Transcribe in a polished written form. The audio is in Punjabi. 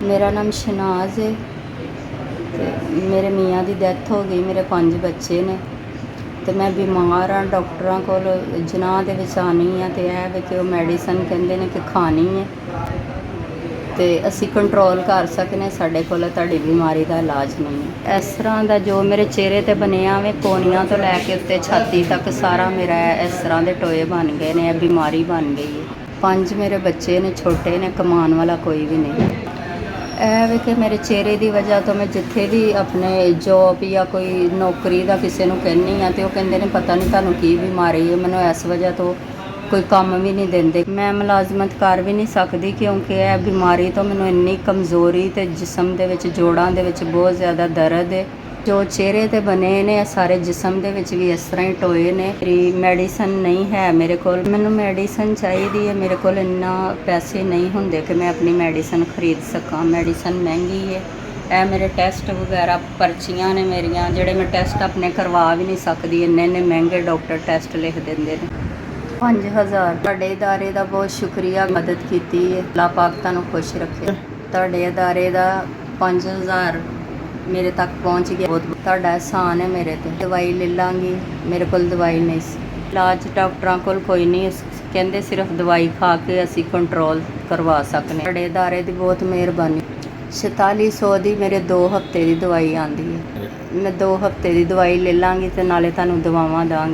मेरा नाम शनाज है। ते मेरे मियाँ की डैथ हो गई। मेरे 5 बच्चे ने ते मैं बीमार हाँ। डॉक्टरां कोल जनाह दे विच आनी हाँ ते ऐ वे कि मैडिसन कहंदे ने कि खानी है ते असी कंट्रोल कर सकने। साडे कोल तुहाडी बीमारी का इलाज नहीं है। इस तरह का जो मेरे चेहरे ते बनिया वे कोनियां तो लैके उत्ते छाती तक सारा मेरा इस तरह के टोए बन गए ने। बीमारी बन गई है। 5 मेरे बच्चे ने, छोटे ने, कमान वाला कोई भी नहीं। ਇਹ ਵੇ ਕਿ ਮੇਰੇ ਚਿਹਰੇ ਦੀ ਵਜ੍ਹਾ ਤੋਂ ਮੈਂ ਜਿੱਥੇ ਵੀ ਆਪਣੇ ਜੋਬ ਜਾਂ ਕੋਈ ਨੌਕਰੀ ਦਾ ਕਿਸੇ ਨੂੰ ਕਹਿੰਦੀ ਹਾਂ ਤੇ ਉਹ ਕਹਿੰਦੇ ਨੇ ਪਤਾ ਨਹੀਂ ਤੁਹਾਨੂੰ ਕੀ ਬਿਮਾਰੀ ਹੈ। ਮੈਨੂੰ ਇਸ ਵਜ੍ਹਾ ਤੋਂ ਕੋਈ ਕੰਮ ਵੀ ਨਹੀਂ ਦਿੰਦੇ। ਮੈਂ ਮੁਲਾਜ਼ਮਤ ਕਰ ਵੀ ਨਹੀਂ ਸਕਦੀ ਕਿਉਂਕਿ ਇਹ ਬਿਮਾਰੀ ਤੋਂ ਮੈਨੂੰ ਇੰਨੀ ਕਮਜ਼ੋਰੀ ਤੇ ਜਿਸਮ ਦੇ ਵਿੱਚ, ਜੋੜਾਂ ਦੇ ਵਿੱਚ ਬਹੁਤ ਜ਼ਿਆਦਾ ਦਰਦ ਹੈ। ਜੋ ਚਿਹਰੇ ਤੇ ਬਣੇ ਨੇ ਸਾਰੇ ਜਿਸਮ ਦੇ ਵਿੱਚ ਵੀ ਇਸ ਤਰ੍ਹਾਂ ਹੀ ਟੋਏ ਨੇ। ਮੇਰੀ ਮੈਡੀਸਨ ਨਹੀਂ ਹੈ ਮੇਰੇ ਕੋਲ। ਮੈਨੂੰ ਮੈਡੀਸਨ ਚਾਹੀਦੀ ਹੈ। ਮੇਰੇ ਕੋਲ ਇੰਨਾ ਪੈਸੇ ਨਹੀਂ ਹੁੰਦੇ ਕਿ ਮੈਂ ਆਪਣੀ ਮੈਡੀਸਨ ਖਰੀਦ ਸਕਾਂ। ਮੈਡੀਸਨ ਮਹਿੰਗੀ ਹੈ। ਇਹ ਮੇਰੇ ਟੈਸਟ ਵਗੈਰਾ ਪਰਚੀਆਂ ਨੇ ਮੇਰੀਆਂ, ਜਿਹੜੇ ਮੈਂ ਟੈਸਟ ਆਪਣੇ ਕਰਵਾ ਵੀ ਨਹੀਂ ਸਕਦੀ। ਇੰਨੇ ਮਹਿੰਗੇ ਡਾਕਟਰ ਟੈਸਟ ਲਿਖ ਦਿੰਦੇ ਨੇ। 5000। ਤੁਹਾਡੇ ਇਦਾਰੇ ਦਾ ਬਹੁਤ ਸ਼ੁਕਰੀਆ, ਮਦਦ ਕੀਤੀ ਹੈ। ਅੱਲਾਹ ਪਾਕ ਤੁਹਾਨੂੰ ਖੁਸ਼ ਰੱਖੇ। ਤੁਹਾਡੇ ਇਦਾਰੇ ਦਾ 5000 मेरे तक पहुँच गया। बहुत ਤੁਹਾਡਾ एहसान है मेरे ते। दवाई ले लाँगी, मेरे को दवाई नहीं सी। इलाज डॉक्टरां कोल कोई नहीं, कहते सिर्फ दवाई खा के असी कंट्रोल करवा सकने। ਤੁਹਾਡੇ इदारे की बहुत मेहरबानी। 4600 की मेरे 2 हफ्ते की दवाई आती है। मैं 2 हफ्ते की दवाई ले लाँगी तो नाले तुहानूं दवावां दांगी।